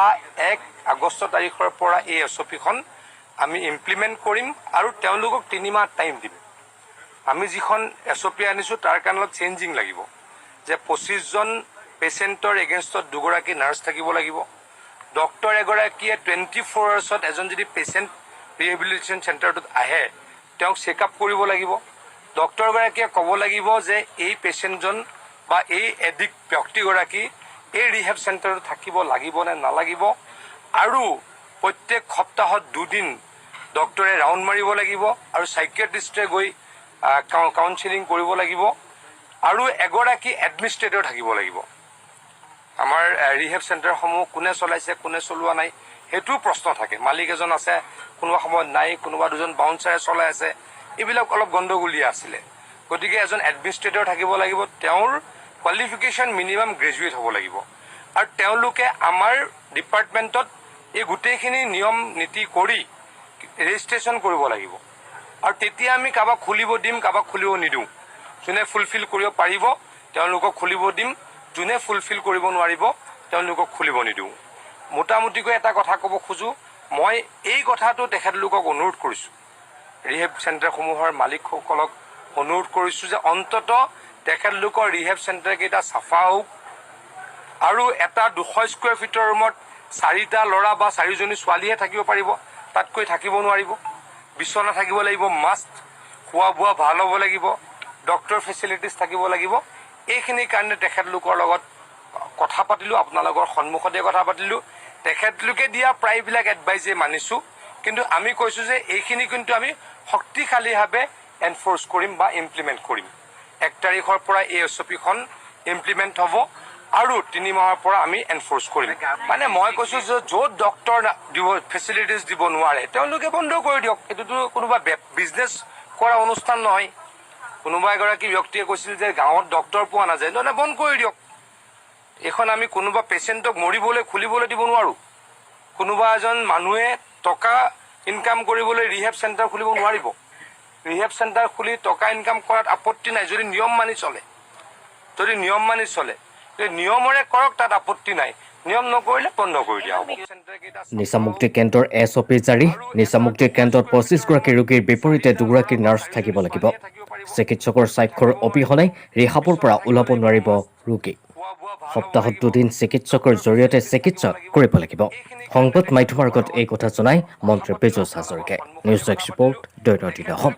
অহা 1 আগষ্ট তাৰিখৰ পৰা এই এছঅপিখন আমি ইমপ্লিমেণ্ট কৰিম আৰু তেওঁলোকক 3 মাহ টাইম দিম। আমি যিখন এছঅপি আনিছোঁ তাৰ কাৰণে চেঞ্জিং লাগিব যে 25 জন পেচেণ্টৰ এগেইনষ্টত 2 গৰাকী নাৰ্ছ থাকিব লাগিব। ডক্টৰ এগৰাকীয়ে 24 আৱাৰ্ছত এজন যদি পেচেণ্ট ৰিহেবিলিটেশ্যন চেণ্টাৰটোত আহে তেওঁক চেকআপ কৰিব লাগিব। ডক্টৰগৰাকীয়ে ক'ব লাগিব যে এই পেচেণ্টজন বা এই এডিক্ট ব্যক্তিগৰাকী এই ৰিহেব চেণ্টাৰত থাকিব লাগিব নে নালাগিব আৰু প্ৰত্যেক সপ্তাহত 2 দিন ডক্টৰে ৰাউণ্ড মাৰিব লাগিব আৰু সাইকিয়াট্ৰিষ্টে গৈ কাউন্সেলিং কৰিব লাগিব আৰু এগৰাকী এডমিনিষ্ট্ৰেটৰ থাকিব লাগিব। আমাৰ ৰিহেব চেণ্টাৰসমূহ কোনে চলাইছে কোনে চলোৱা নাই সেইটো প্ৰশ্ন থাকে। মালিক এজন আছে, কোনোবা সময়ত নাই, কোনোবা 2জন বাউন্সাৰে চলাই আছে, এইবিলাক অলপ গণ্ডগোলীয়া আছিলে। গতিকে এজন এডমিনিষ্ট্ৰেটৰ থাকিব লাগিব, তেওঁৰ কোৱালিফিকেশ্যন মিনিমাম গ্ৰেজুৱেট হ'ব লাগিব আৰু তেওঁলোকে আমাৰ ডিপাৰ্টমেণ্টত এই গোটেইখিনি নিয়ম নীতি কৰি ৰেজিষ্ট্ৰেশ্যন কৰিব লাগিব আৰু তেতিয়া আমি কাৰোবাক খুলিব দিম, কাৰোবাক খুলিব নিদিওঁ। যোনে ফুলফিল কৰিব পাৰিব তেওঁলোকক খুলিব দিম, যোনে ফুলফিল কৰিব নোৱাৰিব তেওঁলোকক খুলিব নিদিওঁ। মোটামুটিকৈ এটা কথা ক'ব খোজোঁ, মই এই কথাটো তেখেতলোকক অনুৰোধ কৰিছোঁ, ৰিহেব চেণ্টাৰসমূহৰ মালিকসকলক অনুৰোধ কৰিছোঁ যে অন্তত তেখেতলোকৰ ৰিহেব চেণ্টাৰকেইটা চাফা হওক আৰু এটা 200 স্কুৱেৰ ফিটৰ ৰুমত 4টা ল'ৰা বা 4জনী ছোৱালীহে থাকিব পাৰিব, তাতকৈ থাকিব নোৱাৰিব। বিচনা থাকিব লাগিব, মাষ্ট, খোৱা বোৱা ভাল হ'ব লাগিব, ডক্টৰ ফেচিলিটিছ থাকিব লাগিব। এইখিনিৰ কাৰণে তেখেতলোকৰ লগত কথা পাতিলোঁ, আপোনালোকৰ সন্মুখতে কথা পাতিলোঁ। তেখেতলোকে দিয়া প্ৰায়বিলাক এডভাইজে মানিছোঁ, কিন্তু আমি কৈছোঁ যে এইখিনি কিন্তু আমি শক্তিশালীভাৱে এনফৰ্চ কৰিম বা ইমপ্লিমেণ্ট কৰিম। 1 তাৰিখৰ পৰা এই এছঅপিখন ইমপ্লিমেণ্ট হ'ব আৰু 3 মাহৰ পৰা আমি এনফৰ্চ কৰিম। মানে মই কৈছোঁ যে য'ত ডক্টৰ দিব ফেচিলিটিছ দিব নোৱাৰে তেওঁলোকে বন্ধ কৰি দিয়ক। এইটোতো কোনোবা বিজনেছ কৰা অনুষ্ঠান নহয়। কোনোবা এগৰাকী ব্যক্তিয়ে কৈছিল যে গাঁৱত ডক্টৰ পোৱা নাযায়, নহয়, বন্ধ কৰি দিয়ক। এইখন আমি কোনোবা পেচেণ্টক মৰিবলৈ খুলিবলৈ দিব নোৱাৰোঁ। কোনোবা এজন মানুহে টকা ইনকাম কৰিবলৈ ৰিহেব চেণ্টাৰ খুলিব নোৱাৰিব। ৰিহেব চেণ্টাৰ খুলি টকা ইনকাম কৰাত আপত্তি নাই যদি নিয়ম মানি চলে। যদি নিয়ম মানি চলে নিয়মৰে কৰক, তাত আপত্তি নাই। নিয়ম নকৰিলে বন্ধ কৰি দিয়া হ'ব। নিচামুক্তি কেন্দ্ৰৰ এছঅপি জাৰি। নিচামুক্তি কেন্দ্ৰত 25 গৰাকী ৰোগীৰ বিপৰীতে 2 গৰাকী নাৰ্ছ থাকিব লাগিব। চিকিৎসকৰ স্বাক্ষৰ অবিহনে ৰিহাবৰ পৰা ওলাব নোৱাৰিব ৰোগী। সপ্তাহত 2 দিন চিকিৎসকৰ জৰিয়তে চিকিৎসা কৰিব লাগিব। সংবাদ মাধ্যমৰ আগত এই কথা জনাই মন্ত্ৰী পীযুষ হাজৰিকাই। নিউজ ডেস্ক ৰিপৰ্ট, দৈনন্দিন অসম।